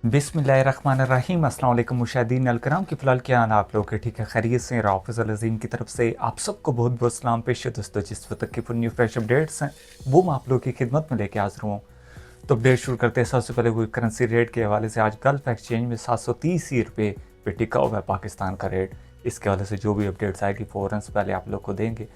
बिस्मिल्लाहिर्रहमानिर्रहीम। अस्सलाम वालेकुम मुशाहिदीन अलकराम की फ़िलहाल क्या हाल आप लोग के ठीक है खैरियत से। राफ़िज़ अल अज़ीम की तरफ से आप सबको बहुत बहुत सलाम पेश है दोस्तों। जिस वक्त की न्यू फ्रेश अपडेट्स हैं वो मैं आप लोग की खिदमत में लेके हाजिर हूँ। तो अपडेट शुरू करते हैं। सबसे पहले हुई करेंसी रेट के हवाले से आज गल्फ एक्सचेंज में 730 रुपये पे टिका हुआ है पाकिस्तान का रेट। इसके हवाले से जो भी अपडेट्स आएगी फ़ौरन से पहले आप लोग को देंगे।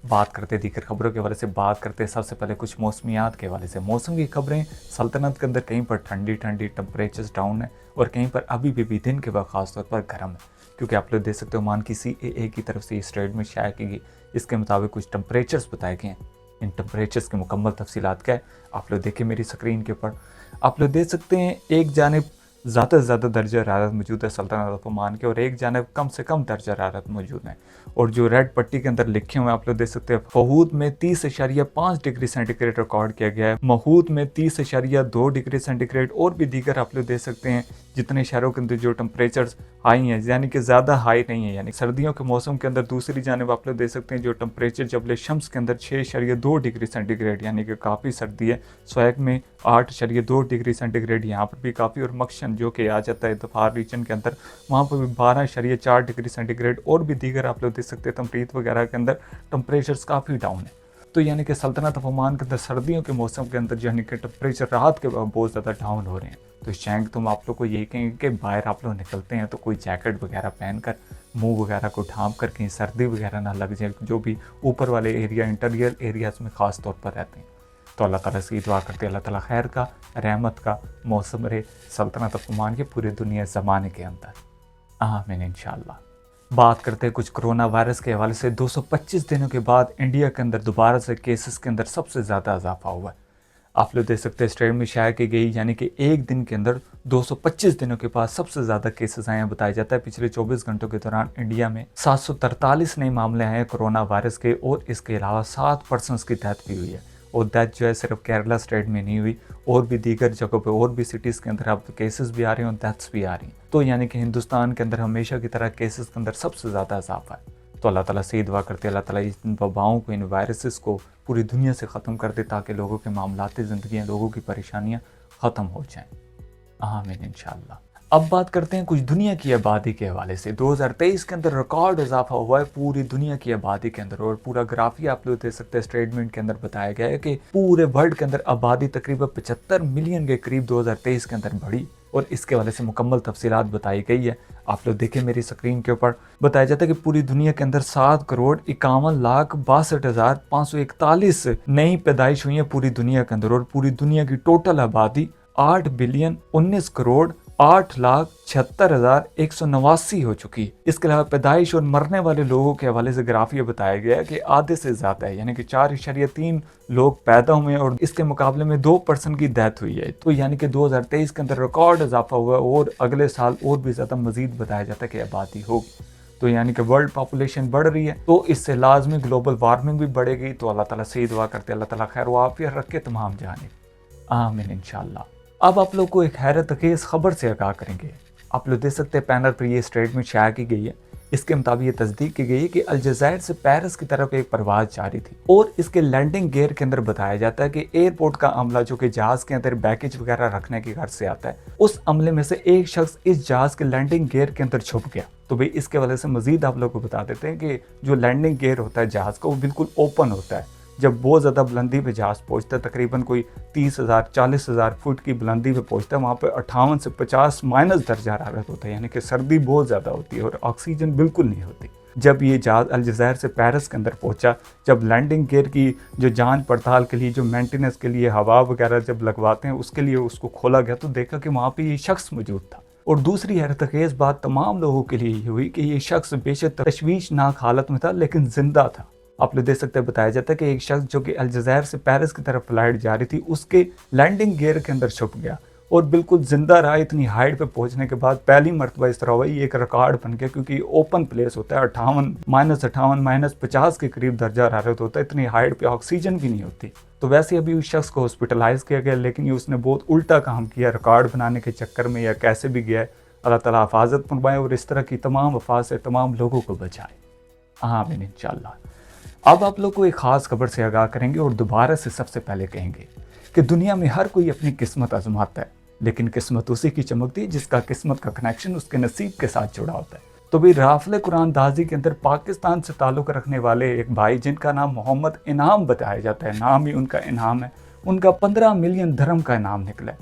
बात करते दीगर खबरों के हवाले से बात करते हैं। सबसे पहले कुछ मौसमियात के हवाले से मौसम की खबरें। सल्तनत के अंदर कहीं पर ठंडी ठंडी टेम्परेचर्स डाउन है और कहीं पर अभी भी दिन के बाद खासतौर पर गर्म है, क्योंकि आप लोग देख सकते हो मान की CAA की तरफ से इस ट्रेड में शाया की गई। इसके मुताबिक कुछ टेम्परेचर्स बताए गए हैं। इन टेम्परेचर्स की मुकम्मल तफसीलात क्या है आप लोग देखिए मेरी स्क्रीन के ऊपर। आप लोग देख सकते हैं एक जानिब ज़्यादा से ज़्यादा दर्जा हरारत मौजूद है सल्तनत ओमान के, और एक जानिब कम से कम दर्जा हरारत मौजूद है। और जो रेड पट्टी के अंदर लिखे हुए आप लोग देख सकते हैं फहूद में 30.5 डिग्री सेंटीग्रेड रिकॉर्ड किया गया है, महूद में 30.2 डिग्री सेंटीग्रेड, और भी दीगर आप लोग देख सकते हैं जितने शहरों के अंदर जो टेम्परेचर्स हाई हैं, यानी कि ज़्यादा हाई नहीं है। यानी सर्दियों के मौसम के अंदर दूसरी जानिब आप लोग देख सकते हैं जो टेम्परेचर जबल शम्स के अंदर 6.2 डिग्री सेंटीग्रेड, यानी कि काफ़ी सर्दी है। स्वैक में 8.2 डिग्री सेंटीग्रेड यहाँ पर भी काफ़ी, और मक्शन जो कि आ जाता है दफार रीजन के अंदर वहाँ पर भी 12.4 डिग्री सेंटीग्रेड, और भी दीगर आप लोग देख सकते हैं तमरीत वगैरह के अंदर टेम्परेचर्स काफ़ी डाउन है। तो यानी कि सल्तनत ऑफ ओमान के अंदर सर्दियों के मौसम के अंदर यानी कि टेम्परेचर रात के बहुत ज़्यादा डाउन हो रहे हैं। तो इस चैंक तुम आप लोग को यही कहेंगे कि बाहर आप लोग निकलते हैं तो कोई जैकेट वगैरह पहनकर मुंह वगैरह को ढांप कर कहीं सर्दी वगैरह ना लग जाए, जो भी ऊपर वाले एरिया इंटीरियर एरियाज़ में ख़ास तौर पर रहते हैं। तो अल्लाह ताला से दुआ करते हैं अल्लाह ताला खैर का रहमत का मौसम रहे सल्तनत ऑफ ओमान के पूरे दुनिया ज़माने के अंदर, आमीन इंशाअल्लाह। बात करते हैं कुछ कोरोना वायरस के हवाले से। 225 दिनों के बाद इंडिया के अंदर दोबारा से केसेस के अंदर सबसे ज़्यादा इजाफा हुआ है। आप लोग देख सकते हैं स्टेट में शाया की गई, यानी कि एक दिन के अंदर 225 दिनों के बाद सबसे ज़्यादा केसेस आए हैं। बताया जाता है पिछले 24 घंटों के दौरान इंडिया में 743 नए मामले आए हैं कोरोना वायरस के, और इसके अलावा 7 पर्सनस की डेथ भी हुई है। और डेथ जो है सिर्फ केरला स्टेट में नहीं हुई, और भी दीगर जगहों पे और भी सिटीज़ के अंदर अब केसेस भी आ रहे हैं और डेथ्स भी आ रही हैं। तो यानी कि हिंदुस्तान के अंदर हमेशा की तरह केसेस के अंदर सबसे ज़्यादा इजाफा है। तो अल्लाह ताला से दुआ करते हैं अल्लाह ताला इन वबाओं को, इन वायरसेस को पूरी दुनिया से ख़त्म कर दे, ताकि लोगों के मामलाती ज़िंदगी, लोगों की परेशानियाँ ख़त्म हो जाएँ, आमीन इंशाअल्लाह। अब बात करते हैं कुछ दुनिया की आबादी के हवाले से। 2023 के अंदर रिकॉर्ड इजाफा हुआ है पूरी दुनिया की आबादी के अंदर, और पूरा ग्राफी आप लोग देख सकते हैं स्टेटमेंट के अंदर बताया गया है कि पूरे वर्ल्ड के अंदर आबादी तकरीबन 75 मिलियन के करीब 2023 के अंदर बढ़ी, और इसके हवाले से मुकम्मल तफसीलात बताई गई है। आप लोग देखें मेरी स्क्रीन के ऊपर। बताया जाता है कि पूरी दुनिया के अंदर 7,51,62,541 नई पैदाइश हुई है पूरी दुनिया के अंदर, और पूरी दुनिया की टोटल आबादी 8,19,08,76,189 हो चुकी है। इसके अलावा पैदाइश और मरने वाले लोगों के हवाले से ग्राफ ये बताया गया है कि आधे से ज़्यादा है, यानी कि 4.3 लोग पैदा हुए हैं, और इसके मुकाबले में 2% की डेथ हुई है। तो यानी कि 2023 के अंदर रिकॉर्ड इजाफा हुआ है, और अगले साल और भी ज़्यादा मजीद बताया जाता है कि आबादी होगी। तो यानी कि वर्ल्ड पॉपुलेशन बढ़ रही है, तो इससे लाजमी ग्लोबल वार्मिंग भी बढ़ेगी। तो अल्लाह ताला से दुआ करते हैं अल्लाह ताला खैर वाफियत रखे तमाम जानिब, आमीन इंशाअल्लाह। अब आप लोग को एक हैरत अंगेज़ खबर से आगाह करेंगे। आप लोग देख सकते हैं पैनल पर ये स्टेटमेंट शाया की गई है। इसके मुताबिक ये तस्दीक की गई है कि अलजायर से पेरिस की तरफ एक परवाज़ जारी थी, और इसके लैंडिंग गियर के अंदर बताया जाता है कि एयरपोर्ट का अमला जो कि जहाज़ के अंदर बैगेज वगैरह रखने के घर से आता है, उस अमले में से एक शख्स इस जहाज़ के लैंडिंग गियर के अंदर छुप गया। तो भाई इसके वजह से मजीद आप लोग को बता देते हैं कि जो लैंडिंग गियर होता है जहाज़ का वो बिल्कुल ओपन होता है। जब बहुत ज़्यादा बुलंदी पे जहाज़ पहुँचता है, तकरीबन कोई 30,000 40,000 फुट की बुलंदी पे पहुँचता है, वहाँ पे 58 से 50 माइनस दर्जा हरारत होता है, यानी कि सर्दी बहुत ज़्यादा होती है और ऑक्सीजन बिल्कुल नहीं होती। जब ये जहाज़ अलजायर से पेरिस के अंदर पहुँचा, जब लैंडिंग गियर की जो जांच पड़ताल के लिए, जो मेंटेनेंस के लिए हवा वगैरह जब लगवाते हैं उसके लिए उसको खोला गया, तो देखा कि वहाँ पे ये शख्स मौजूद था। और दूसरी हैरतअंगेज़ बात तमाम लोगों के लिए ये हुई कि ये शख्स बेशक तशवीशनाक हालत में था लेकिन जिंदा था। आप लोग देख सकते हैं बताया जाता है कि एक शख्स जो कि अलजायर से पेरिस की तरफ फ्लाइट जा रही थी, उसके लैंडिंग गियर के अंदर छुप गया और बिल्कुल जिंदा रहा। इतनी हाइट पे पहुंचने के बाद पहली मरतबा इस तरह हुआ, ये एक रिकॉर्ड बन गया, क्योंकि ओपन प्लेस होता है, 58 -50 के करीब दर्जा हरारत होता है, इतनी हाइट पे ऑक्सीजन भी नहीं होती। तो वैसे अभी उस शख्स को हॉस्पिटलाइज किया गया, लेकिन ये उसने बहुत उल्टा काम किया रिकॉर्ड बनाने के चक्कर में, या कैसे भी गया है। अल्लाह ताला हिफाजत फरमाए और इस तरह की तमाम वफात से तमाम लोगों को बचाए, आमीन इंशाअल्लाह। अब आप लोग को एक ख़ास खबर से आगाह करेंगे और दोबारा से सबसे पहले कहेंगे कि दुनिया में हर कोई अपनी किस्मत आजमाता है, लेकिन किस्मत उसी की चमकती है जिसका किस्मत का कनेक्शन उसके नसीब के साथ जुड़ा होता है। तो भी राफले कुरान दाजी के अंदर पाकिस्तान से ताल्लुक़ रखने वाले एक भाई जिनका नाम मोहम्मद इनाम बताया जाता है, नाम ही उनका इनाम है, उनका 15 मिलियन धर्म का इनाम निकला है।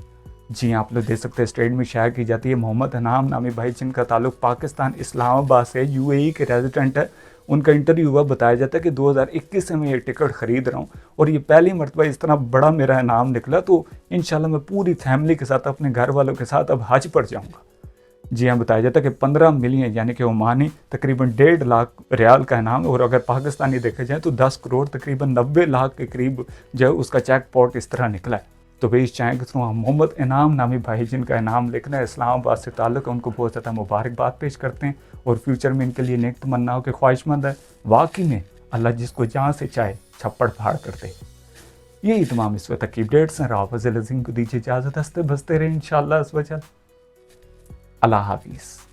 जी आप लोग देख सकते हैं स्टेट में शाया की जाती है। मोहम्मद इनाम नामी भाई जिनका ताल्लुक पाकिस्तान इस्लामाबाद से, यूएई के रेजिडेंट है। उनका इंटरव्यू हुआ, बताया जाता है कि 2021 से मैं ये टिकट ख़रीद रहा हूँ और ये पहली मरतबा इस तरह बड़ा मेरा इनाम निकला, तो इंशाल्लाह मैं पूरी फैमिली के साथ अपने घर वालों के साथ अब हज पर जाऊँगा। जी हाँ, बताया जाता है कि 15 मिलियन यानी कि ओमानी तकरीबन 1.5 लाख रियाल का इनाम, और अगर पाकिस्तानी देखे जाए तो 10 करोड़ तकरीबन 90 लाख के करीब जो है उसका चेकपॉट इस तरह निकला है। तो भाई इस चाय के थ्रू हम मोहम्मद इनाम नामी भाई जिनका इनाम लिखना है, इस्लामाबाद से ताल्लुक़ है, उनको बहुत ज़्यादा मुबारकबाद पेश करते हैं और फ्यूचर में इनके लिए नेक तमन्नाओं के ख्वाहिशमंद है। वाकई में अल्लाह जिसको जहाँ से चाहे छप्पड़ फाड़ करते। यही तमाम इस वक्त की अपडेट्स हैं। राफ़िज़ अल अज़ीम को दीजिए इजाज़त, हंसते बसते रहे इंशाअल्लाह अज़्ज़ वजल। अल्लाह हाफ़िज़।